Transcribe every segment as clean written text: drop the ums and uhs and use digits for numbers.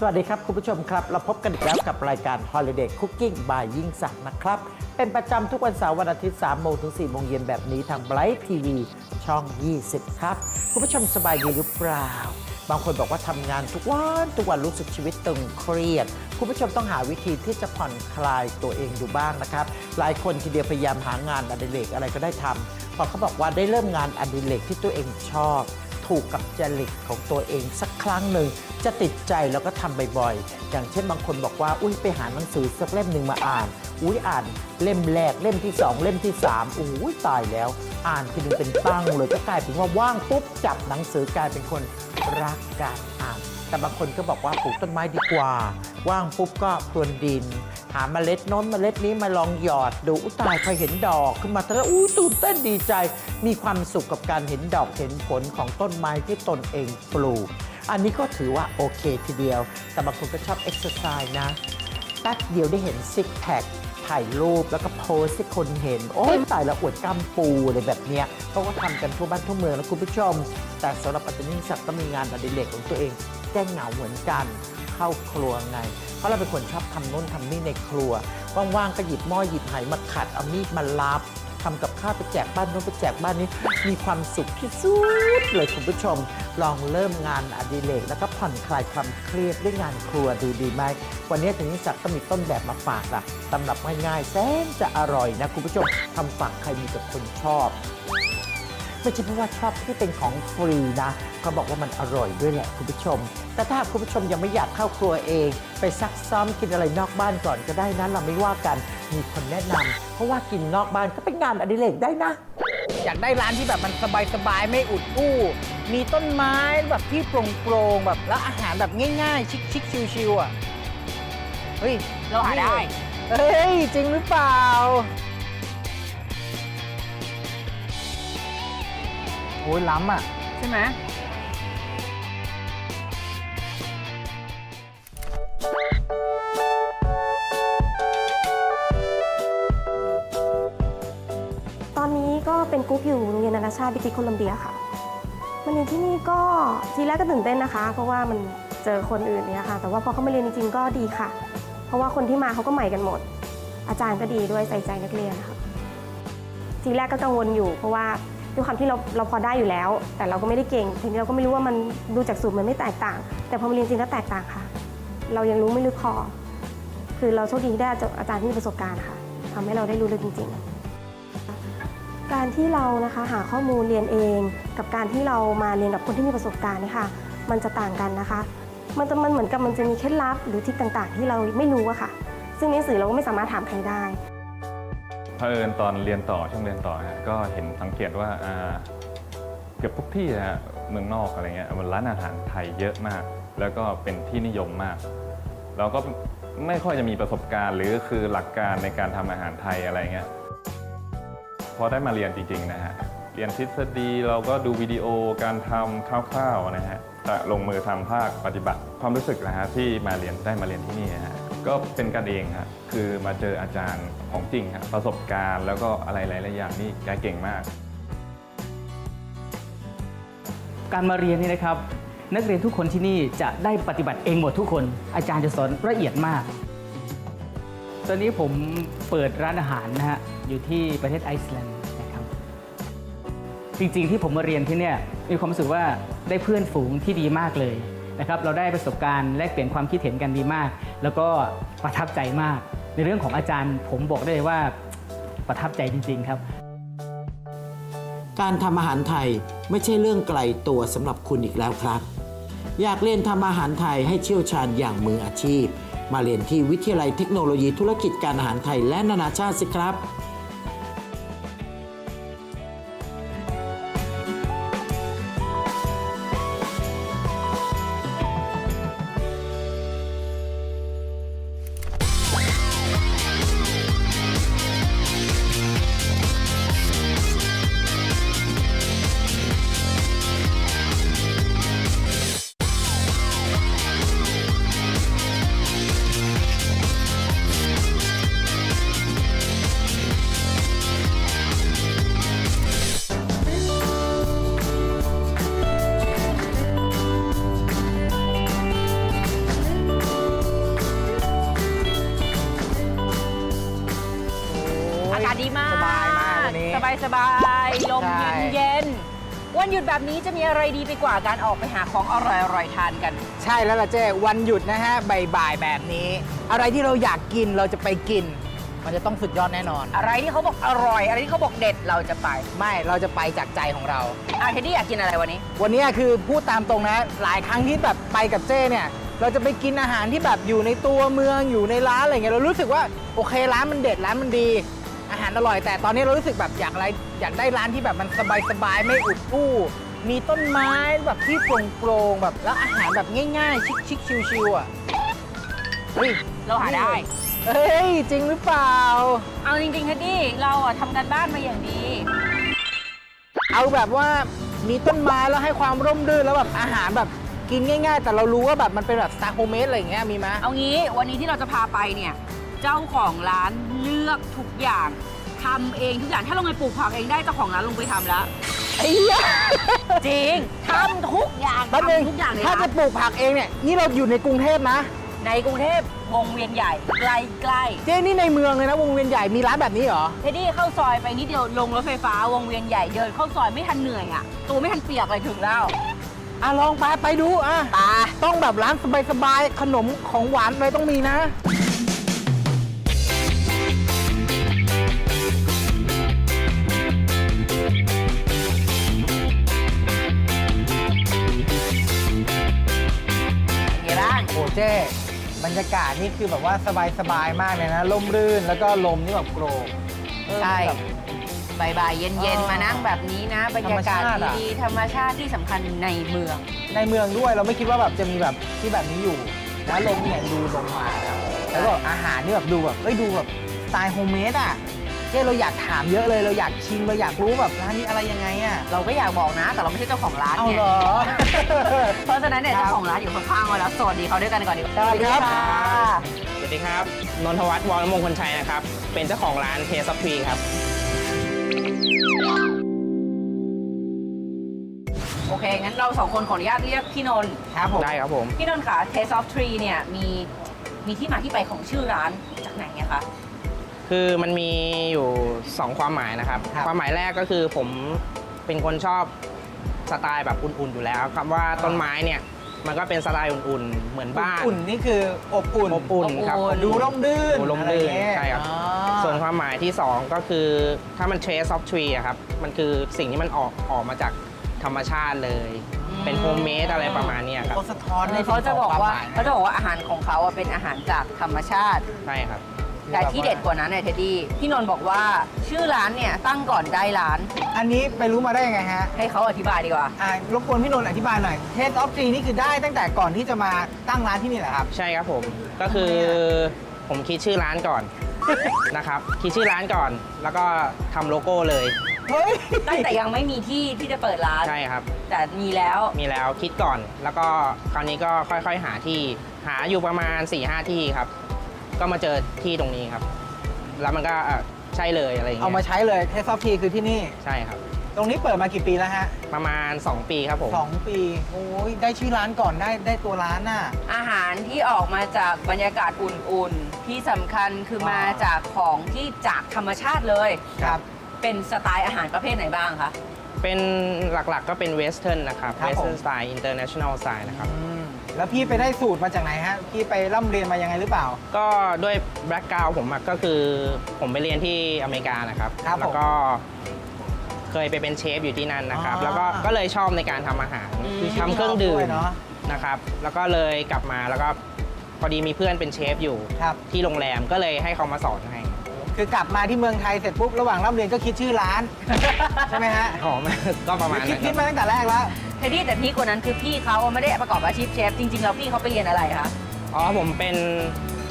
วัสดีครับคุณผู้ชมครับเราพบกันอีกแล้วกับรายการ Holiday Cooking by ยิ่งศักดิ์นะครับเป็นประจำทุกวันเสาร์วันอาทิตย์3 โมงถึง 4 โมงเย็นแบบนี้ทาง Bright TV ช่อง 20 ครับคุณผู้ชมสบายดีหรือเปล่าบางคนบอกว่าทำงานทุกวันรู้สึกชีวิตตึงเครียดคุณผู้ชมต้องหาวิธีที่จะผ่อนคลายตัวเองดูบ้างนะครับหลายคนทีเดียวพยายามหางานอดิเรกอะไรก็ได้ทำพอเขาบอกว่าได้เริ่มงานอดิเรกที่ตัวเองชอบถูกกับจริตของตัวเองสักครั้งหนึ่งจะติดใจแล้วก็ทำบ่อยๆอย่างเช่นบางคนบอกว่าอุ้ยไปหาหนังสือสักเล่มหนึ่งมาอ่านอุ้ยอ่านเล่มแรกเล่มที่2เล่มที่3อุ้ยตายแล้วอ่านทีนึงเป็นตั้งเลยก็กลายเป็นว่าว่างปุ๊บจับหนังสือกลายเป็นคนรักการอ่านแต่บางคนก็บอกว่าปลูกต้นไม้ดีกว่าว่างปุ๊บก็พรวนดินหาเมล็ดโน้นเมล็ดนี้มาลองหยอดดูอุยตายพอเห็นดอกขึ้นมาแล้วอุ้ยตื่นเต้นดีใจมีความสุขกับการเห็นดอกเห็นผลของต้นไม้ที่ตนเองปลูกอันนี้ก็ถือว่าโอเคทีเดียวแต่บางคนก็ชอบเอ็กซ์ไซส์นะแป๊บเดียวได้เห็นซิกแพคถ่ายรูปแล้วก็โพสให้คนเห็นโอ้ยตายแล้วอวดกล้ามปูอะไรแบบเนี้ยเขาก็ทำกันทั่วบ้านทั่วเมืองแล้วคุณผู้ชมแต่สำหรับอาจารย์ยิ่งศักดิ์ก็มีงานอดิเรกของตัวเองแก้เหงาเหมือนกันเข้าครัวไงเพราะเราเป็นคนชอบทำโน่นทำนี่ในครัวว่างๆก็หยิบหม้อหยิบไหมาขัดเอามีดมาลับทำกับข้าวไปแจกบ้านโน้นไปแจกบ้านนี้มีความสุขที่สุดเลยคุณผู้ชมลองเริ่มงานอดิเรกแล้วก็ผ่อนคลายความเครียดด้วยงานครัวดูดีไหมวันนี้ถึงนิสักก็มีต้นแบบมาฝากล่ะตำรับง่ายๆแสนจะอร่อยนะคุณผู้ชมทำฝากใครมีกับคนชอบไม่ใช่เพราะว่าชอบที่เป็นของฟรีนะเขาบอกว่ามันอร่อยด้วยแหละคุณผู้ชมแต่ถ้าคุณผู้ชมยังไม่อยากเข้าครัวเองไปซักซ้อมกินอะไรนอกบ้านก่อนก็ได้นะเราไม่ว่ากันมีคนแนะนำเพราะว่ากินนอกบ้านก็เป็นงานอดิเรกได้นะอยากได้ร้านที่แบบมันสบายๆไม่อุดอู้มีต้นไม้แบบที่โปร่งๆแบบแล้วอาหารแบบง่ายๆชิคๆชิวๆอ่ะเฮ้ยเราหาได้เฮ้ยจริงหรือเปล่าโอ้ยล้ำอ่ะใช่ไหมตอนนี้ก็เป็นกุ๊กอยู่โรงเรียนนานาชาติบริติชโคลัมเบียค่ะมาเรียนที่นี่ก็ทีแรกก็ตื่นเต้นนะคะเพราะว่ามันเจอคนอื่นเนี่ยค่ะแต่ว่าพอเขามาเรียนจริงๆก็ดีค่ะเพราะว่าคนที่มาเขาก็ใหม่กันหมดอาจารย์ก็ดีด้วยใส่ใจนักเรียนค่ะทีแรกก็กังวลอยู่เพราะว่าด้วยความที่เราพอได้อยู่แล้วแต่เราก็ไม่ได้เก่งทีนี้เราก็ไม่รู้ว่ามันดูจากสูตรมันไม่แตกต่างแต่พอมาเรียนจริงก็แตกต่างค่ะเรายังรู้ไม่ลึกพอคือเราโชคดีที่ได้อาจารย์ที่มีประสบการณ์ค่ะทำให้เราได้รู้ลึกจริงๆการที่เรานะคะหาข้อมูลเรียนเองกับการที่เรามาเรียนกับคนที่มีประสบการณ์เนี่ยค่ะมันจะต่างกันนะคะมันเหมือนกับมันจะมีเคล็ดลับหรือทริคต่างๆที่เราไม่รู้อะค่ะซึ่งในหนังสือเราก็ไม่สามารถถามใครได้เผอิญตอนเรียนต่อช่วงเรียนต่อก็เห็นสังเกตว่าเกือบทุกที่เมืองนอกอะไรเงี้ยมันร้านอาหารไทยเยอะมากแล้วก็เป็นที่นิยมมากเราก็ไม่ค่อยจะมีประสบการณ์หรือคือหลักการในการทำอาหารไทยอะไรเงี้ยพอได้มาเรียนจริงๆนะฮะเรียนทฤษฎีเราก็ดูวิดีโอการทำคร่าวๆนะฮะแต่ลงมือทำภาคปฏิบัติความรู้สึกนะฮะที่มาเรียนได้มาเรียนที่นี่ฮะก็เป็นกันเองครับคือมาเจออาจารย์ของจริงครับประสบการณ์แล้วก็อะไรหลายๆอย่างนี่แกเก่งมากการมาเรียนนี่นะครับนักเรียนทุกคนที่นี่จะได้ปฏิบัติเองหมดทุกคนอาจารย์จะสอนละเอียดมากตอนนี้ผมเปิดร้านอาหารนะฮะอยู่ที่ประเทศไอซ์แลนด์นะครับจริงๆที่ผมมาเรียนที่เนี่ยมีความรู้สึกว่าได้เพื่อนฝูงที่ดีมากเลยนะครับเราได้ประสบการณ์แลกเปลี่ยนความคิดเห็นกันดีมากแล้วก็ประทับใจมากในเรื่องของอาจารย์ผมบอกได้เลยว่าประทับใจจริงๆครับการทำอาหารไทยไม่ใช่เรื่องไกลตัวสำหรับคุณอีกแล้วครับอยากเรียนทำอาหารไทยให้เชี่ยวชาญอย่างมืออาชีพมาเรียนที่วิทยาลัยเทคโนโลยีธุรกิจการอาหารไทยและนานาชาติสิครับ สบายๆลม ใช่ เย็นๆวันหยุดแบบนี้จะมีอะไรดีไปกว่าการออกไปหาของอร่อยๆทานกัน ใช่แล้วล่ะเจ้วันหยุดนะฮะบ่ายๆแบบนี้ อะไรที่เราอยากกินเราจะไปกิน มันจะต้องสุดยอดแน่นอน อะไรที่เขาบอกอร่อย อะไรที่เขาบอกเด็ดเราจะไป ไม่เราจะไปจากใจของเรา เทดดี้อยากกินอะไรวันนี้ วันนี้คือพูดตามตรงนะหลายครั้งที่แบบไปกับเจ้เนี่ยเราจะไปกินอาหารที่แบบอยู่ในตัวเมืองอยู่ในร้านอะไรเงี้ยเรารู้สึกว่าโอเคร้านมันเด็ดร้านมันดี อาหารอร่อย แต่ตอนนี้เรารู้สึกแบบอยากได้ร้านที่แบบมันสบายๆไม่อุดอู้มีต้นไม้แบบที่โปร่งๆแบบแล้วอาหารแบบง่ายๆชิคๆชิวๆอ่ะเฮ้ย เราหาได้ เฮ้ยจริงหรือเปล่า เอาจริงๆเทดดี้เราอะทำกันบ้านมาอย่างดี เอาแบบว่ามีต้นไม้แล้วให้ความร่มรื่นแล้วแบบอาหารแบบกินง่าย ๆ แต่เรารู้ว่าแบบมันเป็นแบบสไตล์โฮมเมดอะไรอย่างเงี้ยมีไหม เอางี้วันนี้ที่เราจะพาไปเนี่ยเจ้าของร้านเลือกทุกอย่างทำเองทุกอย่างถ้าลงไปปลูกผักเองได้เจ้าของร้านลงไปทำแล้ว ไอ้เหี้ย จริงทำทุกอย่าง แป๊บนึง ทำทุกอย่างเลย ถ้าจะ นะ ปลูกผักเองเนี่ยนี่เราอยู่ในกรุงเทพนะ ในกรุงเทพวงเวียนใหญ่ใกล้ เจ๊นี่ในเมืองเลยนะวงเวียนใหญ่มีร้านแบบนี้เหรอ ๆเทดดี้เข้าซอยไปนิดเดียวลงรถไฟฟ้าวงเวียนใหญ่เดินเข้าซอยไม่ทันเหนื่อยอ่ะตัวไม่ทันเปียกเลยถึงแล้ว อ่ะลองไปดูอ่ะ ตา ต้องแบบร้านสบายๆขนมของหวานอะไรต้องมีนะโอ้เจ๊บรรยากาศนี่คือแบบว่าสบายๆมากเลยนะร่มรื่นแล้วก็ลมนี่แบบโกรก ใช่ แบบ บ่ายๆเย็นๆมานั่งแบบนี้นะบรรยากาศ ธรรมชาติอะ ดีๆธรรมชาติที่สำคัญในเมือง ในเมืองด้วยเราไม่คิดว่าแบบจะมีแบบที่แบบนี้อยู่นะลมเนี่ยดูลงมาครับแล้วก็อาหารนี่แบบดูแบบดูแบบสไตล์โฮมเมดอ่ะเจ๊เราอยากถามเยอะเลยเราอยากชิมเราอยากรู้แบบร้านนี้อะไรยังไงอ่ะ เราก็อยากบอกนะ แต่เราไม่ใช่เจ้าของร้าน เอา ไง เหรอ เพราะฉะนั้นเนี่ย ครับ เจ้าของร้านอยู่ข้างๆมาแล้วสวัสดีเขาด้วยกันก่อนดีกว่า สวัสดีครับ สวัสดีครับ นนทวัฒน์วรมงคลชัยนะครับ เป็นเจ้าของร้านเทสอฟทรีครับ โอเค งั้นเราสองคนขออนุญาตเรียกพี่นนท์ ครับผม ได้ครับผม พี่นนท์ค่ะ Taste of Tree เนี่ยมีที่มาที่ไปของชื่อร้านจากไหนอะคะ คือมันมีอยู่ 2 ความหมายนะครับ ครับ ความหมายแรกก็คือผมเป็นคนชอบสไตล์แบบอุ่นๆอยู่แล้วคำว่าต้นไม้เนี่ย มันก็เป็นสไตล์อุ่นๆ เหมือนบ้าน อุ่นนี่คืออบอุ่น อบอุ่นครับ ดูร่มรื่น ดูร่มรื่น อะไอย่างเงี้ย ใช่ครับ อ๋อ ส่วนความหมายที่ 2 ก็คือถ้ามันเทสออฟทรีอะครับ มันคือสิ่งที่มันออกมาจากธรรมชาติเลย เป็นโฮมเมดอะไรประมาณเนี้ยครับ เขาสะท้อนใน เขาจะบอกว่า ควมหมยนะ เขาจะบอกว่าอาหารของเขาอะเป็นอาหารจากธรรมชาติ ใช่ครับ แต่ที่เด็ดกว่านั้นเนี่ยเทดดี้พี่นนท์บอกว่าชื่อร้านเนี่ยตั้งก่อนได้ร้าน อันนี้ไปรู้มาได้ยังไงฮะ ให้เขาอธิบายดีกว่า รบกวนพี่นนท์อธิบายหน่อยเทสออฟทรีนี่คือได้ตั้งแต่ก่อนที่จะมาตั้งร้านที่นี่เหรอครับ ใช่ครับผม ก็คือผมคิดชื่อร้านก่อน นะครับ คิดชื่อร้านก่อน แล้วก็ทำโลโก้เลย เฮ้ย ตั้งแต่ยังไม่มีที่ที่จะเปิดร้าน ใช่ครับ แต่มีแล้ว มีแล้วคิดก่อน แล้วก็คราวนี้ก็ค่อยๆหาที่ หาอยู่ประมาณ 4-5 ที่ครับ ก็มาเจอที่ตรงนี้ครับ แล้วมันก็ใช่เลยอะไรอย่าง เอา เงี้ มาย ใช้เลยเทสออฟทรีคือที่นี่ ใช่ครับ ตรงนี้เปิดมากี่ปีแล้วฮะ ประมาณ 2 ปีครับผม 2 ปี โอ้ยได้ชื่อร้านก่อนได้ตัวร้านน่ะ อาหารที่ออกมาจากบรรยากาศอุ่นๆ ที่สำคัญคือมาจากของที่จากธรรมชาติเลย ครับ เป็นสไตล์อาหารประเภทไหนบ้างคะ เป็นหลักๆก็เป็นเวสเทิร์นนะครับ ครับ เวส ผม เทิร์นสไตล์อินเตอร์เนชั่นแนลสไตล์นะครับ แล้วพี่ไปได้สูตรมาจากไหนฮะ พี่ไปร่ำเรียนมายังไงหรือเปล่า ก็ด้วยแบ็กกราวผมอะก็คือผมไปเรียนที่อเมริกานะครับ ครับผม แล้วก็เคยไปเป็นเชฟอยู่ที่นั่นนะครับ อ๋อ แล้วก็เลยชอบในการทำอาหาร คือ ทำเครื่องดื่ ด้ ม วยเนาะ นะครับ แล้วก็เลยกลับมาแล้วก็พอดีมีเพื่อนเป็นเชฟอยู่ ครับ ที่โรงแรมก็เลยให้เขามาสอนให้ คือกลับมาที่เมืองไทยเสร็จปุ๊บระหว่างร่ำเรียนก็คิดชื่อร้าน ใช่ไหมฮะ หอม ก็ประมาณ คิ นั้ ด น คิด ค มา รับ ตั้งแต่แรกแล้ว เทดดี้แต่พี่คนนั้นคือพี่เขาไม่ได้ประกอบอาชีพเชฟ จริงๆแล้วพี่เขาไปเรียนอะไรคะ อ๋อผมเป็น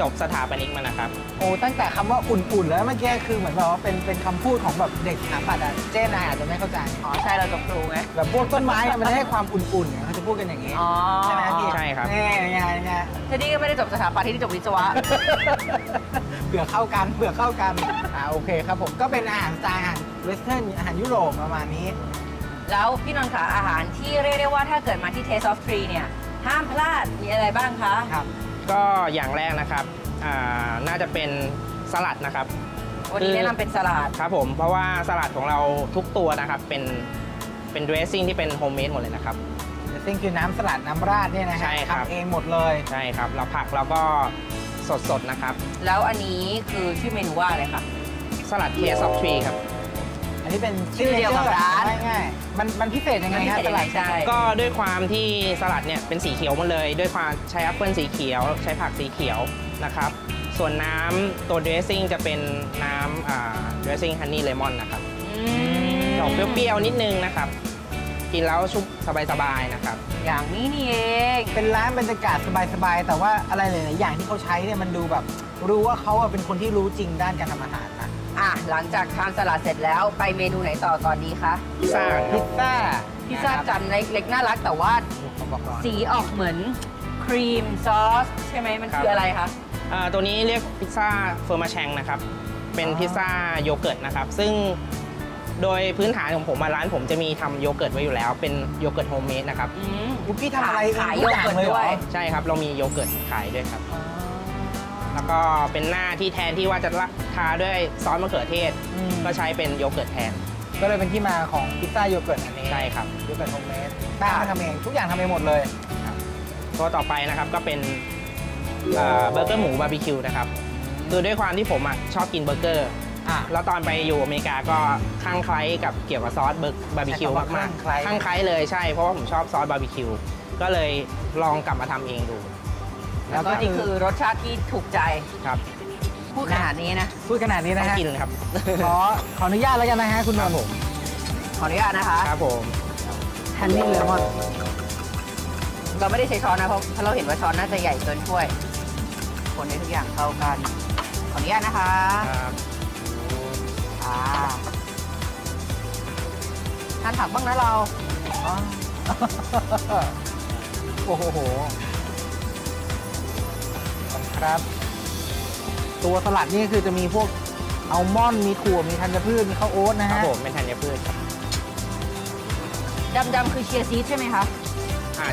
จบสถาปนิกมานะครับ โอ้ตั้งแต่คำว่าอุ่นๆ แล้วเมื่อกี้คือเหมือนแบบว่าเป็นคำพูดของแบบเด็กสถาปัตย์อะเจ๊นายอาจจะไม่เข้าใจ อ๋อ ใช่เราจบครูไง แบบพวกต้นไม้อะมันจะให้ความอุ่นๆเนี่ยเขาจะพูดกันอย่างนี้ อ๋อ ใช่ไหมพี่ ใช่ครับ นี่ไงไง เทดดี้ก็ไม่ได้จบสถาปัตย์ที่จบวิศวะ เผื่อเข้ากันโอเคครับผมก็เป็นอาหารสไตล์อาหารเวสเทิร์นอาหารยุโรปประมาณนี้ แล้วพี่นนท์คะอาหารที่เรียกได้ว่าถ้าเกิดมาที่ Taste of Tree เนี่ยห้ามพลาดมีอะไรบ้างคะ ครับ ก็อย่างแรกนะครับน่าจะเป็นสลัดนะครับ วันนี้แนะนำเป็นสลัด ครับผมเพราะว่าสลัดของเราทุกตัวนะครับเป็น dressing ที่เป็นโฮมเมดหมดเลยนะครับ ซึ่งคือน้ำสลัดน้ำราดเนี่ยนะฮะ ใช่ครับ ทำเองหมดเลย ใช่ครับเราผักเราก็สดๆนะครับ แล้วอันนี้คือชื่อเมนูว่าอะไรคะ สลัด Taste of Tree ครับ อันนี้เป็น ชื่อเดียวกับร้าน ง่ายๆมันพิเศษยังไงฮะ มันพิเศษ ส ยังไง ลัด ใช่ ก็ด้วยความที่สลัดเนี่ยเป็นสีเขียวหมดเลย ด้วยความใช้แอปเปิลสีเขียว ใช้ผักสีเขียวนะครับ ส่วนน้ำตัว dressing จะเป็นน้ำdressing honey lemon นะครับออกเปรี้ยวๆนิดนึงนะครับ กินแล้วชุบสบายๆนะครับ อย่างนี้นี่เอง เป็นร้านบรรยากาศสบายๆแต่ว่าอะไรหลายๆอย่างที่เขาใช้เนี่ยมันดูแบบ รู้ว่าเขาเป็นคนที่รู้จริงด้านการทำอาหารนะ อ่ะหลังจากทานสลัดเสร็จแล้วไปเมนูไหนต่อก่อนดีคะ พิซซ่าค พิ รับ ซซ่า พิซซ่าจานเล็กๆน่ารักแต่ว่า ผมบอกก่อน สีออกเหมือนครีมซอสใช่ไหมมันคืออะไรคะ ตัวนี้เรียกพิซซ่าเฟอร์มาแชงนะครับ เป็นพิซซ่าโยเกิร์ตนะครับ ซึ่งโดยพื้นฐานของผมร้านผมจะมีทำโยเกิร์ตไว้อยู่แล้ว เป็นโยเกิร์ตโฮมเมดนะครับ คุกกี้ทำอะไร ขาย ทุกอง โยเกิร์ต เลยเหรอ ด้วย ใช่ครับ เรามีโยเกิร์ตขายด้วยครับ แล้วก็เป็นหน้าที่แทนที่ว่าจะทาด้วยซอสมะเขือเทศ ก็ใช้เป็นโยเกิร์ตแทน ก็เลยเป็นที่มาของพิซซ่าโยเกิร์ตอันนี้ ใช่ครับ โยเกิร์ตโฮมเมดแป้งก็ทำเองทุกอย่างทำเองหมดเลย ตัวต่อไปนะครับก็เป็นเบอร์เกอร์หมูบาร์บีคิวนะครับคือด้วยความที่ผมชอบกินเบอร์เกอร์ อ่ะ แล้วตอนไปอยู่อเมริกาก็คลั่งไคล้กับเกี่ยวกับซอสบาร์บีคิว ใช้คำว่าม าก คลั่งไคล้ ๆคลั่งไคล้เลยใช่เพราะว่าผมชอบซอสบาร์บีคิวก็เลยลองกลับมาทำเองดู แล้วก็นี่คือรสชาติที่ถูกใจ ครับ พูดขนาดนี้นะ พูดขนาดนี้ ต้อ นะ ง ฮะ กินครับ ขออนุญาตแล้วกันนะฮะคุณนนท์ ขออนุญาตนะคะ ครับผม ฮันนี่เลมอน เราไม่ได้ใช้ช้อนนะเพราะเราเห็นว่าช้อนน่าจะใหญ่เกินถ้วย คนให้ทุกอย่างเข้ากัน ขออนุญาตนะคะ ครับ อ่าทานผักบ้างนะเรา โอ้โหขอบคุณครับ ตัวสลัดนี่คือจะมีพวกอัลมอนด์มีถั่วมีธัญพืชมีข้าวโอ๊ตนะ ครั ฮะ บผมเป็นธัญพืชครับ ดำๆคือเชียร์ซีสใช่ไหมคะ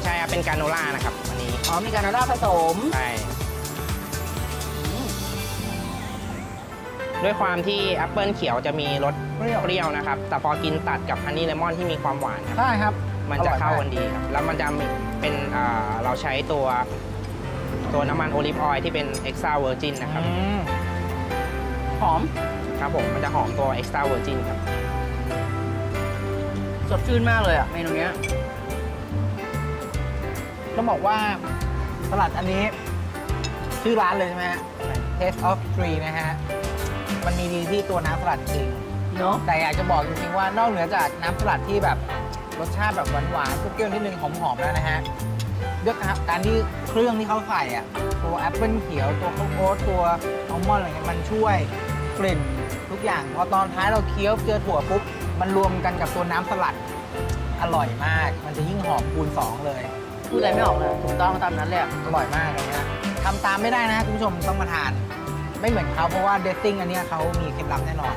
ใช่ครับเป็นกราโนล่านะครับอันนี้ อ๋อ มีการโนล่าผสม ใช่ด้วยความที่แอปเปิลเขียวจะมีรส เปรี้ยว เปรี้ยวนะครับ แต่พอกินตัดกับฮันนี่เลมอนที่มีความหวานครับ ใช่ครับ มันจะเข้า อร่ กั อย นดีครับ แล้วมันจะมีเป็นเราใช้ตัวน้ำมันโอลิฟออยล์ที่เป็น extra virgin มาก นะครับ หอม ครับผมมันจะหอมตัว extra virgin ครับ สดชื่นมากเลยอะเมนูเนี้ย ต้องบอกว่าสลัดอันนี้ ชื่อร้านเลยใช่ไหมฮะ Taste of Tree นะฮะ มันมีดีที่ตัวน้ำสลัดจริง เนาะ แต่อยากจะบอกจริงๆว่านอกเหนือจากน้ำสลัดที่แบบรสชาติแบบหวานๆเปรี้ยวๆนิดนึงหอมๆแล้วนะฮะด้วยการที่เครื่องที่เขาใส่อ่ะตัวแอปเปิลเขียวตัวข้าวโอ๊ตตัวอัลมอนด์อะไรเงี้ยมันช่วยกลิ่นทุกอย่างพอตอนท้ายเราเคี้ยวเจอถั่วปุ๊บมันรวมกันกับตัวน้ำสลัดอร่อยมาก มันจะยิ่งหอมคูณ2เลย พูดอะไรไม่ออกเลย ถูกต้องตามนั้นเลยอะ อร่อยมากอันเนี้ยทำตามไม่ได้นะคุณผู้ชมต้องมาทาน ไม่เหมือนเขาเพราะว่าเดซซิ่งอันเนี้ยเขามีเคล็ดลับแน่นอน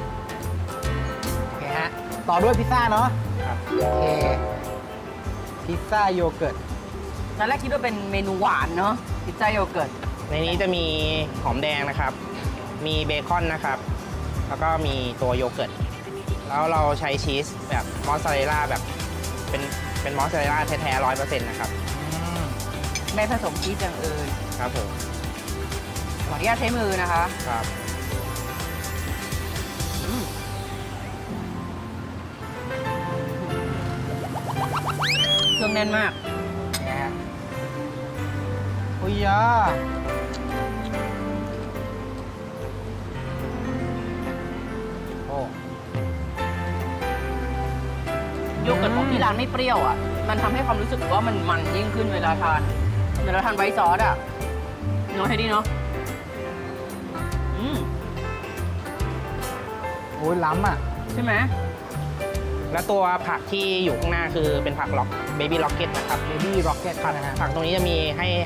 โอเคฮะต่อด้วยพิซซ่าเนาะ ครับ โอเคพิซซ่าโยเกิร์ต ตอนแรกคิดว่าเป็นเมนูหวานเนาะ พิซซ่าโยเกิร์ต ในนี้จะมีหอมแดงนะครับ มีเบคอนนะครับ แล้วก็มีตัวโยเกิร์ต แล้วเราใช้ชีสแบบมอสซาเรลล่าแบบเป็นมอสซาเรลล่าแท้ๆ100%นะครับ ไม่ผสมชีสอย่างอื่น ครับผม ขออนุญาตใช้มือนะคะ ครับ เครื่องแน่นมาก นะฮะอุ้ยยาโอ้ โยเกิร์ตของที่ร้านไม่เปรี้ยวอ่ะ มันทำให้ความรู้สึกว่ามันยิ่งขึ้นเวลาทานไวท์ซอสอ่ะเนาะเฮดี้เนาะ โหล้ำอ่ะ ใช่ไหม แล้วตัวผักที่อยู่ข้างหน้าคือเป็นผักเบบี้ล็อกเก็ตนะครับ เบบี้ร็อกเก็ตนะฮะ ผักตรงนี้จะมี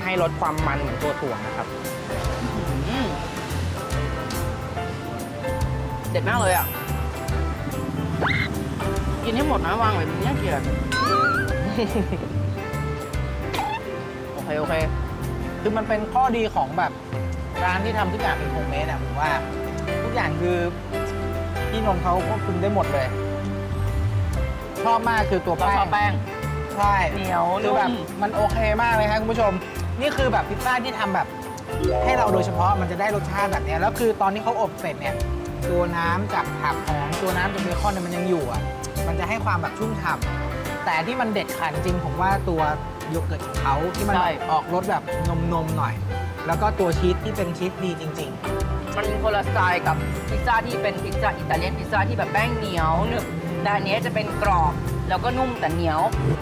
ให้ลดความมันเหมือนตัวถั่วนะครับ เด็ดมากเลยอ่ะ กินให้หมดนะวางไว้แบบนี้เกลียด โอเค คือมันเป็นข้อดีของแบบร้านที่ทำทุกอย่างเป็นโฮมเมดอะผมว่าทุก อย่างคือพี่นนท์เขาควบคุมได้หมดเลย ชอบมากคือตัว เรา แป้ ชอบ ง แป้ง ใช่ เหนียว คือแบบ นุ่ม มันโอเคมากเลยครับคุณผู้ชม นี่คือแบบพิซซ่าที่ทำแบบให้เราโดยเฉพาะมันจะได้รสชาติแบบเนี้ยแล้วคือตอนที่เขาอบเสร็จเนี่ยตัวน้ำจากผักหอมตัวน้ำจากเบคอนเนี่ยมันยังอยู่อ่ะมันจะให้ความแบบชุ่มฉ่ำแต่ที่มันเด็ดขาดจริงผมว่าตัวโยเกิร์ตของเขาที่มันออกรสแบบนมๆหน่อย แล้วก็ตัวชีสที่เป็นชีสดีจริง มันคนละสไตล์กับพิซซ่าที่เป็นพิซซ่าอิตาเลียนพิซซ่าที่แบบแป้งเหนียวหนึบแต่อันเนี้ยจะเป็นกรอบแล้วก็นุ่มแต่เหนียว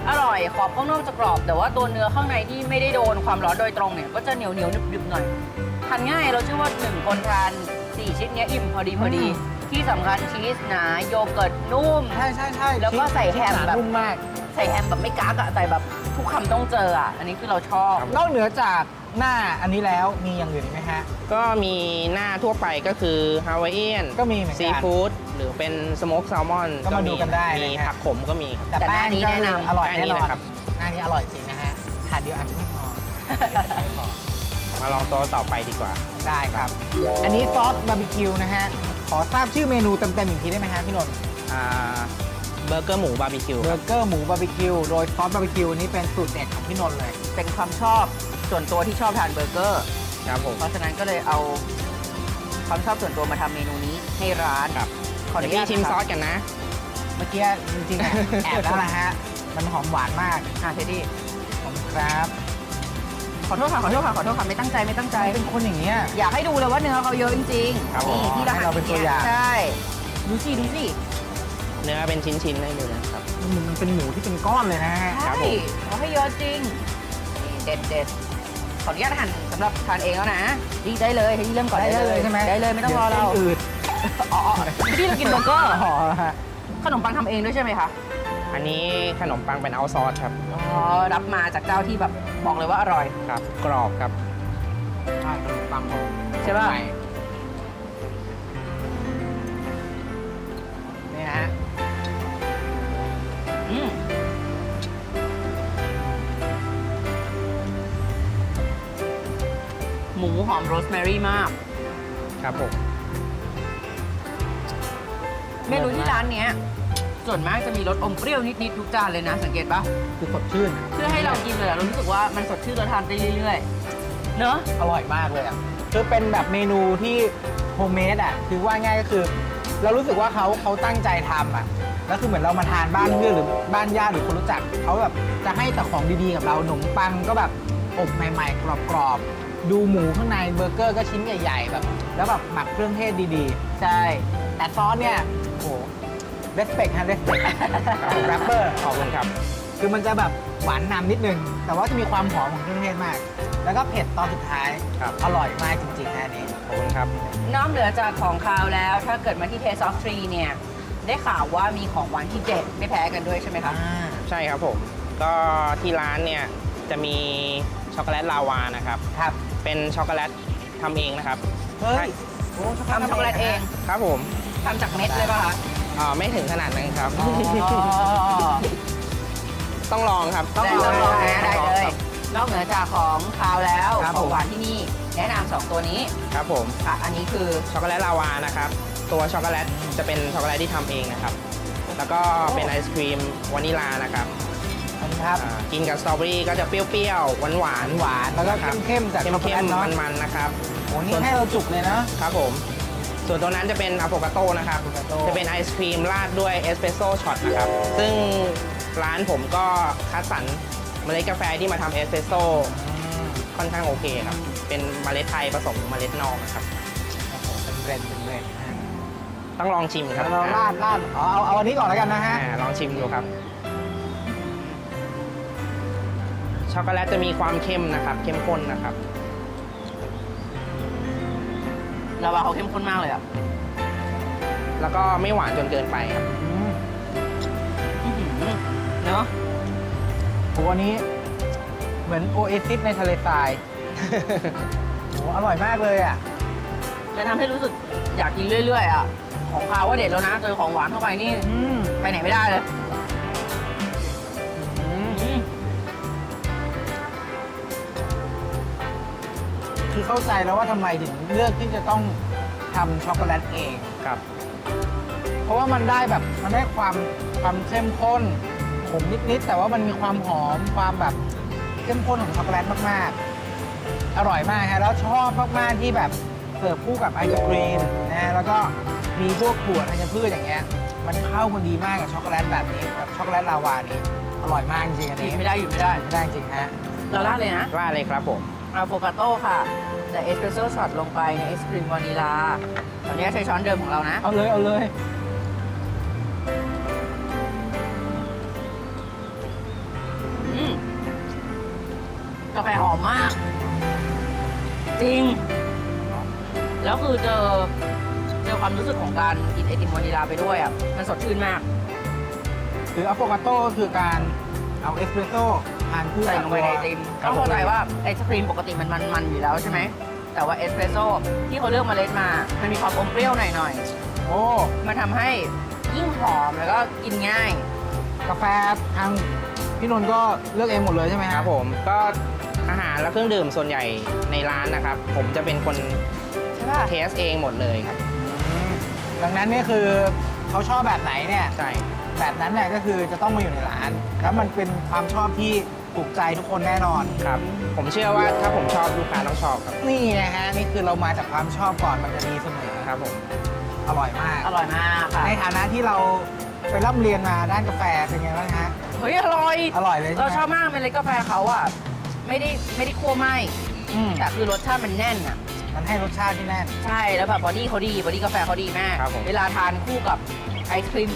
อร่อยขอบข้างนอกจะกรอบ แต่ว่าตัวเนื้อข้างในที่ไม่ได้โดนความร้อนโดยตรงเนี่ยก็จะเหนียวหนึบๆหน่อยทานง่ายเราเชื่อว่า1คนทาน4ชิ้นเนี้ยอิ่มพอดีที่สำคัญชีสหนาโยเกิร์ตนุ่ม ๆ ใช่ใช่ใช่ แล้วก็ใส่แฮมแบบ นุ่มมาก ใส่แฮมแบบไม่กักอะใส่แบบทุกคำต้องเจออะอันนี้คือเราชอบ นอกเหนือจากหน้าอันนี้แล้วมีอย่างอื่นอีกไหมฮะ ก็มีหน้าทั่วไปก็คือฮาวายเอียน ก็มีเหมือนกัน ซีฟู้ดหรือเป็นสโมกแซลมอน ก็มาดูกันได้ มี นะฮะ ผักขมก็มีครับ แต่ แต่ แป้ง หน้านี้ ก็ แนะนำ อร่อยแน่นอน หน้านี้นะครับ หน้านี้อร่อยจริงนะฮะถาดเดียวอาจจะไม่พอ มาลองตัวต่อไปดีกว่า ได้ครับ อันนี้ซอสบาร์บีคิวนะฮะ ขอทราบชื่อเมนูเต็มๆอีกทีได้ไหมฮะพี่นนท์ เบอร์เกอร์หมูบาร์บีคิว เบอร์เกอร์หมูบาร์บีคิวโดยซอสบาร์บีคิวนี่เป็นสูตรเด็ดของพี่นนท์เลย เป็นความชอบส่วนตัวที่ชอบทานเบอร์เกอร์ ครับผม เพราะฉะนั้นก็เลยเอาความชอบส่วนตัวมาทำเมนูนี้ให้ร้าน ครับ ขออ เดี๋ย นุ ว ญาต พี่ชิมซอสกันนะ เมื่อกี้จริงๆอะ แอบแล้วนะฮะ มันหอมหวานมาก เทดดี้ ขอบคุณครับ ขอโทษค่ะไม่ตั้งใจ เป็นคนอย่างเงี้ย อยากให้ดูเลยว่าเนื้อเขาเยอะจริง ครับ ๆนี่ที่เรา ให้เราเป็นตัวอย่าง ใช่ดูสิ เนื้อเป็นชิ้นๆให้ดูนะครับ มันเป็นหมูที่เป็นก้อนเลยนะฮะ ใช่เขาให้เยอะจริงนี่เด็ดขออนุญาตหั่นสำหรับทานเองแล้วนะดีได้เลยที่เริ่มก่อน ได้เลยใช่ไหม ได้เลยไม่ต้องรอเรา ดี๋ยวส้นอืด อ๋อที่เรากินเบอร์เกอร์ อ๋อฮะ ขนมปังทำเองด้วยใช่ไหมคะ อันนี้ขนมปังเป็นเอาซอสครับ อ๋อรับมาจากเจ้าที่แบบบอกเลยว่าอร่อย ครับ กรอบครับ ใช่ขนมปังผม ใช่ป่ะ เนี่ยฮะ อืมหมูหอมโรสแมรี่มาก ครับผม เมนูที่ร้านเนี้ยส่วนมากจะมีรสอมเปรี้ยวนิดๆทุกจานเลยนะ สังเกตปะ คือสดชื่น เพื่อให้เรากินเลยอะเรารู้สึกว่ามันสดชื่นเราทานได้เรื่อยๆ เนอะ อร่อยมากเลยอ่ะ คือเป็นแบบเมนูที่โฮมเมดอ่ะ คือว่าง่ายก็คือ เรารู้สึกว่าเขาตั้งใจทำอ่ะ แล้วคือเหมือนเรามาทานบ้านเพื่อนหรือบ้านญาติหรือคนรู้จักเขาแบบจะให้แต่ของดีๆกับเราขนมปังก็แบบอบใหม่ๆ กรอบๆ ดูหมูข้างในเบอร์เกอร์ก็ชิ้นใหญ่ๆแบบแล้วแบบหมักเครื่องเทศดีๆ ใช่ แต่ซอสเนี่ยโอ้โหเรสเปกฮะเรสเปกแรปเปอร์ ขอบคุณครับ คือมันจะแบบหวานนำนิดนึง แต่ว่าจะมีความหอมของเครื่องเทศมาก แล้วก็เผ็ดตอนสุดท้าย ครับ อร่อยมากจริงๆนะอันนี้ ขอบคุณครับ นอกเหนือจากของคาวแล้ว ถ้าเกิดมาที่ Taste of Tree เนี่ย ได้ข่าวว่ามีของหวานที่เด็ดไม่แพ้กันด้วยใช่ไหมคะ ใช่ครับผม ก็ที่ร้านเนี่ยจะมีช็อกโกแลตลาวานะครับ ครับ เป็นช็อกโกแลตทำเองนะครับ เฮ้ยโอ้ช็อกโกแลต ทำช็อกโกแลตเอง ครับผม ทำจากเม็ดเลยป่ะคะ ไม่ถึงขนาดนั้นครับ อ๋อ ต้องลองครับ ได้เลยได้เลย นอกเหนือจากของคาวแล้ว ครับ ข ผม องหวานที่นี่แนะนำ2ตัวนี้ ครับผม ค่ะอันนี้คือ ช็อกโกแลตลาวานะครับ ตัวช็อกโกแลตจะเป็นช็อกโกแลตที่ทำเองนะครับ แล้วก็เป็นไอศครีมวานิลานะครับ ขอบคุณครับ กินกับสตรอเบอรี่ก็จะเปรี้ยวๆ หวานๆ หวานแล้วก็เข้มๆจากช็อกโก เข้ แลต ม เนาะ ๆ มันๆ นะครับ โอ้นี่ให้เราจุกเลยนะครับ ผม ส่วนตัวนั้นจะเป็นอะโฟกาโตนะครับ Avocado จะเป็นไอศครีมราดด้วยเอสเปรสโซ่ช็อตนะครับ ซึ่งร้านผมก็คัดสรรเมล็ดกาแฟที่มาทำเอสเปรสโซ่ค่อนข้างโอเคครับ เป็นเมล็ดไทยผสมเมล็ดนอกนะครับ โอ้โหเป็นเบรนด์นะฮะ ต้องลองชิมครับ เราราดเอาอันนี้ก่อนแล้วกันนะฮะ ลองชิมดูครับ ช็อกโกแลตจะมีความเข้มนะครับ เข้มข้นนะครับ ลาวาเขาเข้มข้นมากเลยอ่ะ แล้วก็ไม่หวานจนเกินไปครับ เนาะ โหอันนี้เหมือนโอเอซิสในทะเลทราย โหอร่อยมากเลยอ่ะ จะทำให้รู้สึกอยากกินเรื่อยๆอ่ะ ของคาวว่าเด็ดแล้วนะเจอของหวานเข้าไปนี่ อืม ไปไหนไม่ได้เลย คือเข้าใจแล้วว่าทำไมถึงเลือกที่จะต้อง ทำช็อกโกแลตเอง ครับ เพราะว่ามันได้แบบมันได้ความเข้มข้นขมนิดๆแต่ว่ามันมีความหอมความแบบเข้มข้นของช็อกโกแลตมากๆ อร่อยมากฮะแล้วชอบมากๆที่แบบเสิร์ฟคู่กับไอศครีมนะฮะแล้วก็มีพวกถั่วธัญพืชอย่างเงี้ยมันเข้ากันดีมากกับช็อกโกแลตแบบนี้แบบช็อกโกแลตลาวานี้อร่อยมากจริงๆอัน หยุ นี้ ดไม่ได้หยุดไม่ได้ ไม่ได้จริงฮะ เราราดเลยนะ ว่าเลยครับผม อะโวคาโต้ค่ะแต่เอสเปรสโซ่ช็อตลงไปในไอศครีมวานิลาตอนนี้ใช้ช้อนเดิมของเรานะ เอาเลยเอาเลย อืมกาแฟหอมมาก จริง แล้วคือเจอความรู้สึกของการกินไอติมวานิลาไปด้วยอ่ะมันสดชื่นมาก คืออะโวคาโต้คือการเอาเอสเปรสโซ่ทานคู่ ใส่ กับ ลงไปในไอติมต้องเข้าใจว่าไอศครีมปกติมันอยู่แล้วใช่ไหม แต่ว่าเอสเปรสโซ่ที่เขาเลือกเมล็ดมา มันมีความอมเปรี้ยวหน่อย โอ้ ๆมันทำให้ยิ่งหอมแล้วก็กินง่าย กาแฟทางพี่นนท์ก็เลือกเองหมดเลยใช่ไหม ครับผมก็อาหารและเครื่องดื่มส่วนใหญ่ในร้านนะครับ ผมจะเป็นคน ใช่ป่ะ เทสเองหมดเลยครับ ดังนั้นเนี่ยคือเขาชอบแบบไหนเนี่ย ใช่ แบบนั้นเนี่ยก็คือจะต้องมาอยู่ในร้าน แล้วมันเป็นความชอบที่ถูกใจทุกคนแน่นอน ครับ ผมเชื่อว่าถ้าผมชอบลูกค้าต้องชอบครับ นี่นะฮะนี่คือเรามาจากความชอบก่อนมันจะดีเสมอ ครับผม อร่อยมาก อร่อยมากค่ะ ในฐานะที่เราไปร่ำเรียนมาด้านกาแฟเป็นไงบ้างฮะ เฮ้ยอร่อย อร่อยเลยใช่ไหม เราชอบมากเมล็ดกาแฟเขาอ่ะไม่ได้คั่วไหม อืม แต่คือรสชาติมันแน่นอ่ะ มันให้รสชาติที่แน่น ใช่แล้วแบบบอดี้เขาดีบอดี้กาแฟเขาดีมาก ครับผม เวลาทานคู่กับไอศครีม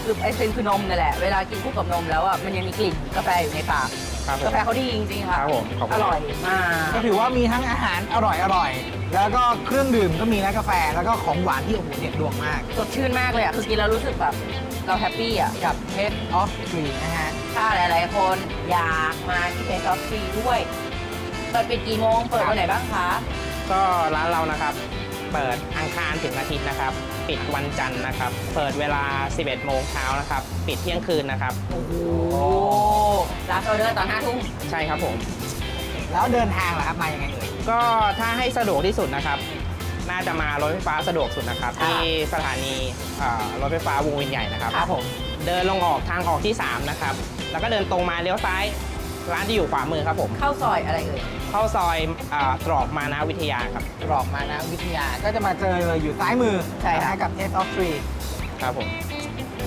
คือนมนั่นแหละ เวลากินคู่กับนมแล้วอ่ะมันยังมีกลิ่นกาแฟอยู่ในปาก ครับผม กาแฟเขาดีจริงๆค่ะ ครับผมขอบคุณ อร่อยมาก ก็ถือว่ามีทั้งอาหารอร่อยแล้วก็เครื่องดื่มก็มีนะกาแฟแล้วก็ของหวานที่โอ้โหเด็ดดวงมาก สดชื่นมากเลยอ่ะคือกินแล้วรู้สึกแบบเราแฮปปี้อ่ะ กับ Taste of Green นะฮะ ถ้าหลายๆคนอยากมาที่เทสซอฟฟรีด้วยเปิดปิดกี่โมงเปิดวันไหนบ้างคะ ก็ร้านเรานะครับ เปิดอังคารถึงอาทิตย์นะครับ ปิดวันจันทร์นะครับ เปิดเวลา 11 โมงเช้านะครับ ปิดเที่ยงคืนนะครับ โอ้รับออเดอร์ตอน5 ทุ่ม ใช่ครับผม แล้วเดินทางล่ะครับมายังไงเอ่ย ก็ถ้าให้สะดวกที่สุดนะครับ น่าจะมารถไฟฟ้าสะดวกสุดนะครับ ค่ะ ที่สถานีรถไฟฟ้าวงเวียนใหญ่นะครับ ครับผม เดินลงออกทางออกที่ 3 นะครับ แล้วก็เดินตรงมาเลี้ยวซ้าย ร้านที่อยู่ขวามือครับผม เข้าซอยอะไรเอ่ย เข้าซอยตรอกมานะวิทยาครับ กรอกมานะวิทยาก็จะมาเจอเลยอยู่ซ้ายมือ ใช่ครับ นะกับ Taste of Green ครับผม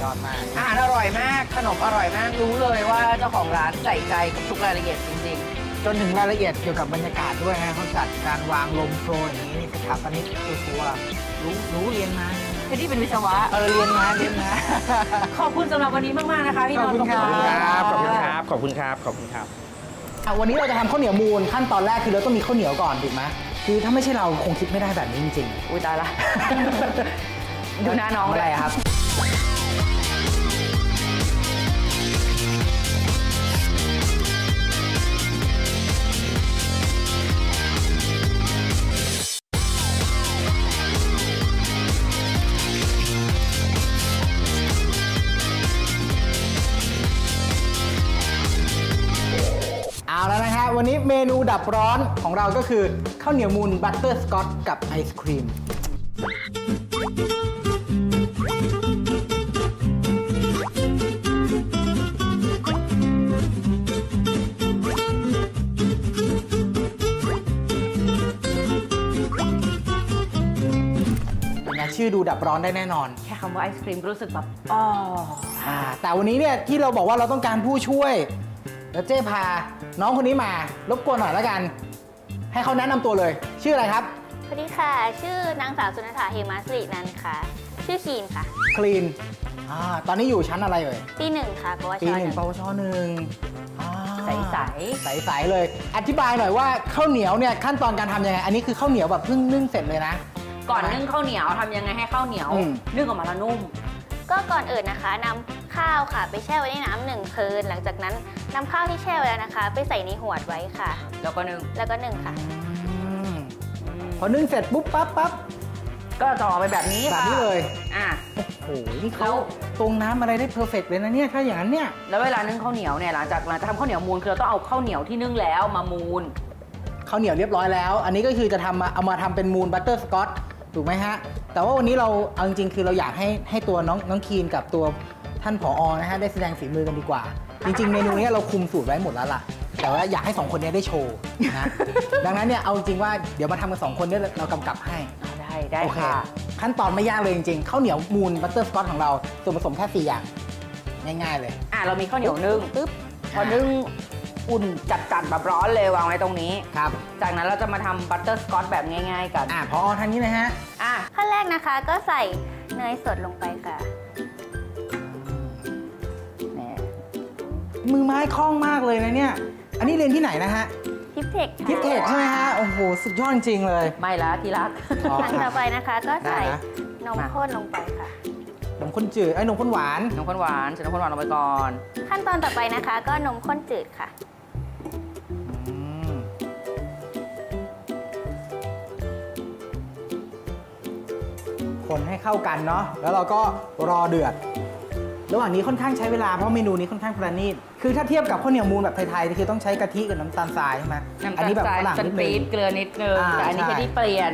ยอดมาก อาหารอร่อยมาก ขนมอร่อยมาก รู้เลยว่าเจ้าของร้านใส่ใจกับทุกรายละเอียดจริง จนถึงรายละเอียดเกี่ยวกับบรรยากาศด้วยนะเขาจัดการวางลมโฟลว์อย่างนี้นี่สถาปนิกตัวรู้เรียนมา ๆที่นี่เป็นวิศวะ เรียนมาเรียนมา ขอบคุณสำหรับวันนี้มาก ๆ นะคะพี่นนท์ ขอบคุณครับ ขอบคุณครับ ขอบคุณครับ ขอบคุณครับ วันนี้เราจะทำข้าวเหนียวมูลขั้นตอนแรกคือเราต้องมีข้าวเหนียวก่อนถูกไหมคือถ้าไม่ใช่เราคงคิดไม่ได้แบบนี้จริง อุ้ยตายละ ๆ ดูหน้าน้อง อะไรครับ เอาแล้วนะฮะวันนี้เมนูดับร้อนของเราก็คือข้าวเหนียวมูนบัตเตอร์สกอตกับไอศครีม เป็นไงชื่อดูดับร้อนได้แน่นอน แค่คำว่าไอศครีมก็รู้สึกแบบอ๋อ แต่วันนี้เนี่ยที่เราบอกว่าเราต้องการผู้ช่วยแล้วเจ๊พาน้องคนนี้มารบกวนหน่อยแล้วกัน ให้เขาแนะนำตัวเลย ชื่ออะไรครับ สวัสดีค่ะ ชื่อนางสาวสุนันทาเหมาสิรินันท์ค่ะ ชื่อคีนค่ะ คลีนตอนนี้อยู่ชั้นอะไรเอ่ย ปีหนึ่งค่ะปวช ปี ห หนึ่ นึ่ ง ง ปวชหนึ่ง ใส ใสๆเลย อธิบายหน่อยว่าข้าวเหนียวเนี่ยขั้นตอนการทำยังไง อันนี้คือข้าวเหนียวแบบเพิ่งนึ่งเสร็จเลยนะ ๆก่อนนึ่งข้าวเหนียวทำยังไงให้ข้าวเหนียว อืม นึ่งออกมาแล้วนุ่ม ก็ก่อนอื่นนะคะนำข้าวค่ะไปแช่ไว้ในน้ำหนึ่งคืน หลังจากนั้นนำข้าวที่แช่ไว้แล้วนะคะ ไปใส่ในหวดไว้ค่ะ แล้วก็นึ่ง แล้วก็นึ่งค่ะ พอนึ่งเสร็จปุ๊บปั๊บ ก็จะออกไปแบบนี้ แบบ ค่ะ นี้เลย อ่ะ โอ้โหนี่เขา แล้ว ตรงน้ำอะไรได้เพอร์เฟกต์เลยนะเนี่ยถ้าอย่างนั้นเนี่ย แล้วเวลานึ่งข้าวเหนียวเนี่ยหลังจากทำข้าวเหนียวมูนคือเราต้องเอาข้าวเหนียวที่นึ่งแล้วมามูน ข้าวเหนียวเรียบร้อยแล้ว อันนี้ก็คือจะเอามาทำเป็นมูนบัตเตอร์สกอต ถูกไหมฮะ แต่ว่าวันนี้เราเอาจริงๆคือเราอยากให้ตัวน้องคีนกับตัวท่านผอนะฮะได้แสดงฝีมือกันดีกว่า จริงๆเมนูนี้เราคุมสูตรไว้หมดแล้วล่ะ แต่ว่าอยากให้2คนนี้ได้โชว์นะ ดังนั้นเนี่ยเอาจริงว่าเดี๋ยวมาทำกัน2คนเนี่ยเรากำกับให้ ได้ โอเค ค่ะ ขั้นตอนไม่ยากเลยจริงๆข้าวเหนียวมูนบัตเตอร์สกอตของเราส่วนผสมแค่4อย่างง่ายๆเลย เรามีข้าวเหนียวนึ่งปึ๊บพอนึ่งอุ่นจัดๆแบบร้อนเลยวางไว้ตรงนี้ ครับ จากนั้นเราจะมาทำบัตเตอร์สกอตแบบง่ายๆกัน ผอทางนี้นะฮะ ขั้นแรกนะคะก็ใส่เนยสดลงไปค่ะ มือไม้คล่องมากเลยนะเนี่ย อันนี้เรียนที่ไหนนะฮะ ทิปเทคค่ะ ทิปเทคใช่ไหมฮะ โอ้โห สุดยอดจริงเลย ไม่ละที่รัก อ๋อ ขั้นต่อไปนะคะก็ใส่ ได้นะ นมข้นลงไปค่ะ นมข้นจืดนมข้นหวาน นมข้นหวานใส่นมข้นหวานลงไปก่อน ขั้นตอนต่อไปนะคะก็นมข้นจืดค่ะ อืมคนให้เข้ากันเนาะ แล้วเราก็รอเดือด ระหว่างนี้ค่อนข้างใช้เวลาเพราะเมนูนี้ค่อนข้างประณีต คือถ้าเทียบกับข้าวเหนียวมูนแบบไทยๆคือต้องใช้กะทิกับน้ำตาลทรายใช่ไหม น้ำ อั ตาล นี้แบบ ทราย ฝรั่ง น้ำตาล นิดนึ ปี๊บ ง เกลือนิดนึง แต่อันนี้ ใช่ แค่ที่เปลี่ยน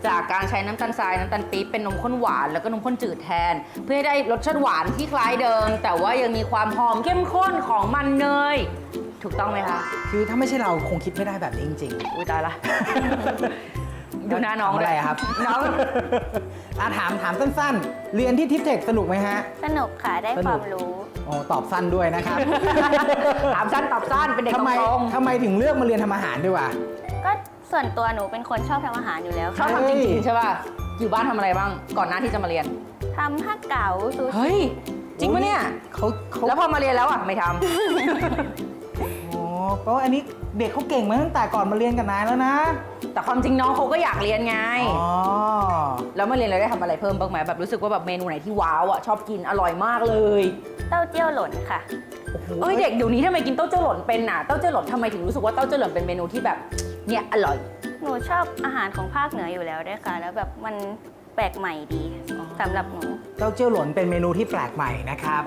จากการใช้น้ำตาลทรายน้ำตาลปี๊บเป็นนมข้นหวานแล้วก็นมข้นจืดแทน เพื่อให้ได้รสชาติหวานที่คล้ายเดิม แต่ว่ายังมีความหอมเข้มข้นของมันเนย ถูกต้องไหมคะ คือถ้าไม่ใช่เราคงคิดไม่ได้แบบนี้จริง อุ้ยตายละ ๆ ดูหน้าน้อง ทำอะไร ด้วย อะครับ น้อง ถามสั้นๆ เรียนที่ทิปเทคสนุกไหมฮะ สนุกค่ะได้ สนุก ความรู้ โอ้ตอบสั้นด้วยนะครับ ถามสั้นตอบสั้นเป็นเด็กต ทำไม รง ทำไมถึงเลือกมาเรียนทำอาหารด้วยวะ ก็ส่วนตัวหนูเป็นคนชอบทำอาหารอยู่แล้ว ๆชอบ ค่ะ ทำจริงๆใช่ป่ะ อยู่บ้านทำอะไรบ้าง ก่อนหน้าที่จะมาเรียน ทำฮักเก๋าซู เฮ้ ชิ ย จริงปะเนี่ย เขา แล้วพอมาเรียนแล้วอ่ะ ไม่ทำ โอ้เพราะว่าอันนี้เด็กเขาเก่งมาตั้งแต่ก่อนมาเรียนกับนายแล้วนะ แต่ความจริงน้องเขาก็อยากเรียนไง อ๋อ แล้วมาเรียนเราได้ทำอะไรเพิ่มบ้างไหมแบบรู้สึกว่าแบบเมนูไหนที่ว้าวอ่ะชอบกินอร่อยมากเลย เต้าเจี้ยวหล่นค่ะ เอ้ยเด็กเดี๋ยวนี้ทำไมกินเต้าเจี้ยวหล่นเป็นน่ะ เต้าเจี้ยวหล่นทำไมถึงรู้สึกว่าเต้าเจี้ยวหล่นเป็นเมนูที่แบบเนี่ยอร่อย หนูชอบอาหารของภาคเหนืออยู่แล้วด้วยค่ะ แล้วแบบมันแปลกใหม่ดีสำหรับหนู เต้าเจี้ยวหลนเป็นเมนูที่แปลกใหม่นะครับ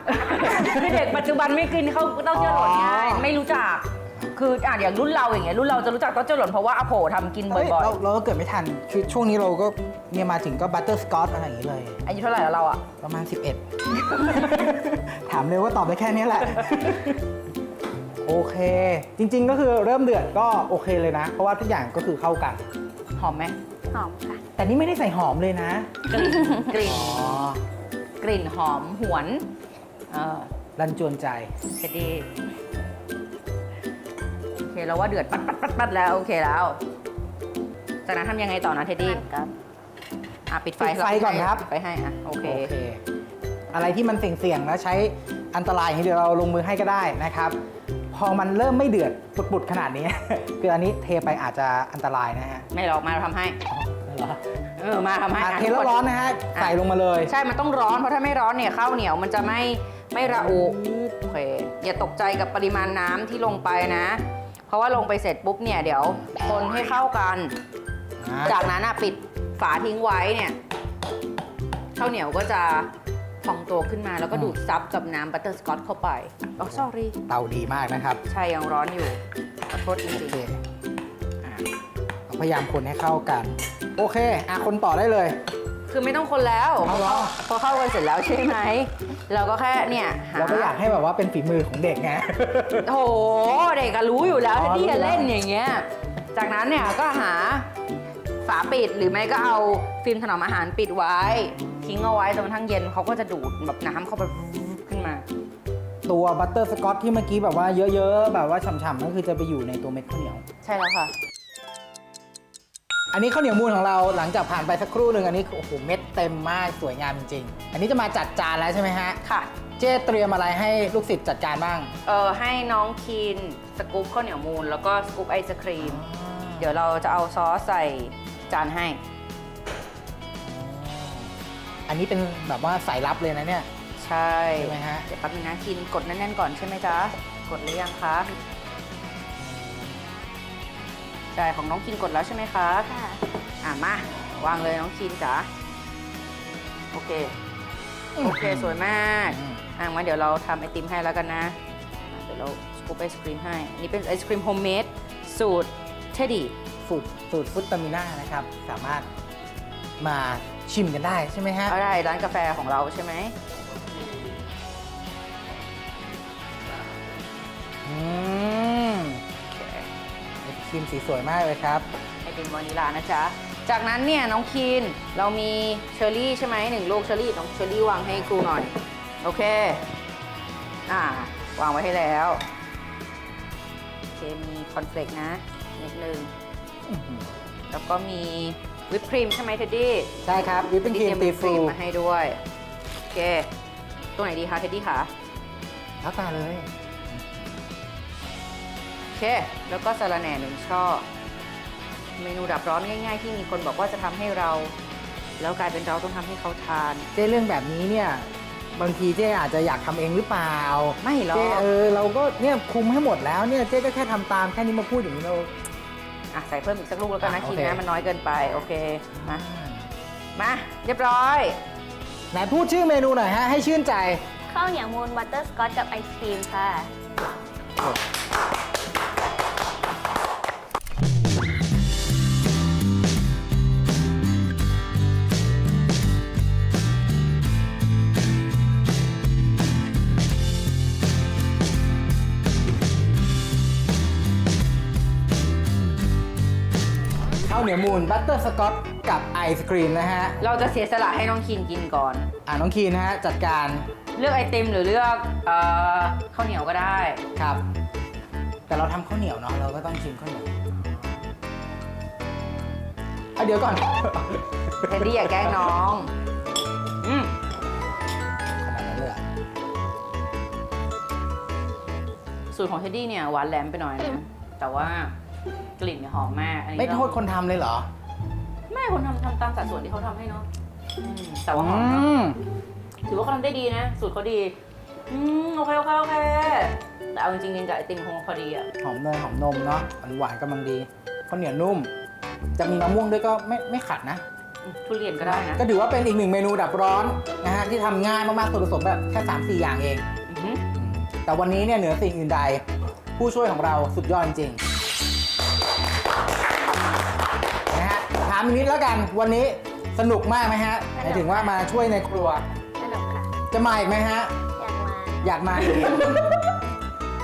คือเด็กปัจจุบันไม่กินข้าวเต้าเจี้ยวหล่นไง อ๋อ ไม่รู้จัก คืออย่างรุ่นเราอย่างเงี้ยรุ่นเราจะรู้จักเต้าเจี้ยวหล่นเพราะว่าอาโผทำกินบ่ เฮ้ย อย เราก็เกิดไม่ทันคือช่วงนี้เราก็เนี่ยมาถึงก็บัตเตอร์สกอตอะไรอย่างนี้เลย ๆอายุเท่าไหร่แล้วเราอ่ะ ประมาณ 11 ถามเลยว่าตอบได้แค่นี้แหละ โอเค จริงๆก็คือเริ่มเดือดก็โอเคเลยนะ เพราะว่าทุกอย่างก็คือเข้ากัน หอมไหม หอมค่ะ แต่นี่ไม่ได้ใส่หอมเลยนะ กลิ่น อ๋อ กลิ่นหอมหวนรันจวนใจ เท็ดดี้โอเคเราว่าเดือดปัดแล้วโอเคแล้ว จากนั้นทำยังไงต่อนะเท็ดดี้ มันก็ ปิดไฟ ปิดไฟก่อนครับ ปิดไฟให้โอเค โอเค อะไรที่มันเสี่ยงๆแล้วใช้อันตรายอย่างนี้เดี๋ยวเราลงมือให้ก็ได้นะครับ พอมันเริ่มไม่เดือดปุดๆขนาดนี้ คืออันนี้เทไปอาจจะอันตรายนะฮะ ไม่หรอกมาทำให้ เหรอ มาทำให้ เทแล้วร้อนนะฮะ ใส่ลงมาเลย ใช่ มันต้องร้อนเพราะถ้าไม่ร้อนเนี่ยข้าวเหนียวมันจะไม่ระอุโอเคอย่าตกใจกับปริมาณน้ำที่ลงไปนะ เพราะว่าลงไปเสร็จปุ๊บเนี่ยเดี๋ยวคนให้เข้ากัน จากนั้นปิดฝาทิ้งไว้เนี่ยข้าวเหนียวก็จะพองตัวขึ้นมาแล้วก็ดูดซับกับน้ำบัตเตอร์สกอตเข้าไปอ๋อ sorry เตาดีมากนะครับ ใช่ยังร้อนอยู่ขอโทษจ โอ ริง เคเราพยายามคนให้เข้ากัน โอเคคนต่อได้เลย ๆคือไม่ต้องคนแล้ว เอาเหรอ พอเข้ากันเสร็จแล้วใช่ไหมเราก็แค่เนี่ยห เราก็อยากให้แบบว่าเป็นฝีมือของเด็กไง โอ้โหเด็กก็รู้อยู่แล้ว อ๋อ ที่จะ รู้แล้ว เล่นอย่างเงี้ยจากนั้นเนี่ยก็หาฝาปิดหรือไม่ก็เอาฟิล์มถนอมอาหารปิดไว้ทิ้งเอาไว้จนกระทั่งเย็นเขาก็จะดูดแบบน้ำเข้าไปขึ้นมา ตัวบัตเตอร์สกอตที่เมื่อกี้แบบว่าเยอะๆ แบบว่าฉ่ำๆก็คือจะไปอยู่ในตัวเม็ดข้าวเหนียว ใช่แล้วค่ะ อันนี้ข้าวเหนียวมูนของเราหลังจากผ่านไปสักครู่หนึ่งอันนี้โอ้โหเม็ดเต็มมากสวยงามจริงๆ อันนี้จะมาจัดจานแล้วใช่ไหมฮะ ค่ะ เจ๊เตรียมอะไรให้ลูกศิษย์จัดการบ้าง ให้น้องคีนสกู๊ปข้าวเหนียวมูนแล้วก็สกู๊ปไอศครีม เดี๋ยวเราจะเอาซอสใส่จานให้ อันนี้เป็นแบบว่าสายลับเลยนะเนี่ย ใช่ ใช่ไหมฮะ เดี๋ยวแป๊บนึงนะคีนกดแน่นๆก่อนใช่ไหมจ๊ะกดหรือยังคะใช่ของน้องคีนกดแล้วใช่ไหมคะ ค่ะ มาวางเลยน้องคีนจ๋าโอเคโอเคสวยมากมาเดี๋ยวเราทำไอติมให้แล้วกันนะเดี๋ยวเราสกู๊ปไอศครีมให้อันนี้เป็นไอศครีมโฮมเมดสูตรเทดดี้ สูตรฟุตตามิน่านะครับ สามารถ มาชิมกันได้ใช่ไหมฮะ เอาได้ร้านกาแฟของเราใช่ไหม อืมไอศครีมสีสวยมากเลยครับ ไอติมวานิลานะจ๊ะ จากนั้นเนี่ยน้องคีนเรามีเชอร์รี่ใช่ไหม1 ลูกเชอร์รี่น้องเชอร์รี่วางให้ครูหน่อย โอเค วางไว้ให้แล้วโอเคมีคอนเฟลกนะนิดนึง แล้วก็มีวิปครีมใช่ไหมเท็ดดี้ ใช่ครับวิปปิ้งครีม เต ตี ย ฟู มาให้ด้วย โอเค ตัวไหนดีคะเท็ดดี้คะ แล้วแต่เลย โอเค แล้วก็สะระแหน่1 ช่อ เมนูดับร้อนง่ายๆ ที่มีคนบอกว่าจะทำให้เรา แล้วกลายเป็นเราต้องทำให้เขาทาน เจ้เรื่องแบบนี้เนี่ยบางทีเจ้อาจจะอยากทำเองหรือเปล่า ไม่หรอก เจ้เราก็เนี่ยคุมให้หมดแล้วเนี่ยเจ้ก็แค่ทำตามแค่นี้มาพูดอย่างนี้เรา ใส่เพิ่มอีกสักลูกแล้วกันนะ โอ คิน เค นะมันน้อยเกินไป โอเค มาเรียบร้อย ไหนพูดชื่อเมนูหน่อยฮะให้ชื่นใจ ข้าวเหนียวมูนบัตเตอร์สกอตกับไอศครีมค่ะ ข้าวเหนียวมูนบัตเตอร์สกอตกับไอศครีมนะฮะ เราจะเสียสละให้น้องคินกินก่อน น้องคีนนะฮะจัดการ เลือกไอติมหรือเลือกข้าวเหนียวก็ได้ ครับ แต่เราทำข้าวเหนียวเนาะเราก็ต้องชิมข้าวเหนียวเดี๋ยวก่อน เท็ดดี้อย่าแกล้งน้องอืม ขนาดนั้นเลยเหรอ สูตรของเท็ดดี้เนี่ยหวานแหลมไปหน่อยนะ แต่ว่ากลิ่นเนี่ยหอมมากอันนี้ ไม่โทษคนทำเลยเหรอ ไม่คนทำตามสัดส่วนที่เขาทำให้เนาะแต่ว่าหอมเนอะ ม ถือว่าเขาทำได้ดีนะ สูตรเขาดีโอเคแต่เอาจริงๆกินกับไอติมคงพอดีอ่ะ หอมเนยหอมนมเนาะหวานๆกำลังดีข้าวเหนียวนุ่ม จะมีมะม่วงด้วยก็ไม่ขัดนะ ทุเรียนก็ได้นะ ก็ถือว่าเป็นอีกหนึ่งเมนูดับร้อนนะฮะที่ทำง่ายมากๆส่วนผสมแบบแค่3-4 อย่างเอง อือหือ แต่วันนี้เนี่ยเหนือสิ่งอื่นใด ผู้ช่วยของเราสุดยอดจริงๆนะฮะถามอีกนิดแล้วกันวันนี้สนุกมากไหมฮะหมายถึงว่ามาช่วยในครัว สนุกค่ะ จะมาอีกไหมฮะ อยากมา อยากมาอีก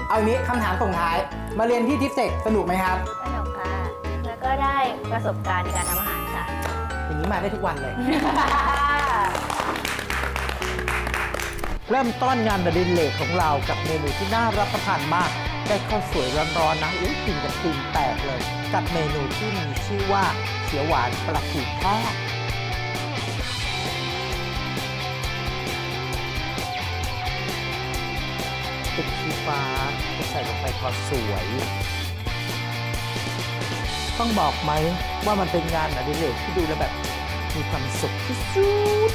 เอาอย่างนี้คำถามส่งท้าย มาเรียนที่ทิฟเซกสนุกไหมครับ สนุกค่ะ แล้วก็ได้ประสบการณ์ในการทำอาหารค่ะ อย่างนี้มาได้ทุกวันเลย เริ่มต้นงานอดิเรกของเรากับเมนูที่น่ารับประทานมาก ได้ข้าวสวยร้อนๆนะกินกับตีนแตกเลย กับเมนูที่มีชื่อว่าเขียวหวานปลาทูทอดติดชีฟ้าจะใส่ลงไปพอสวย ต้องบอกไหมว่ามันเป็นงานอดิเรกที่ดูแล้วแบบมีความสุขที่สุด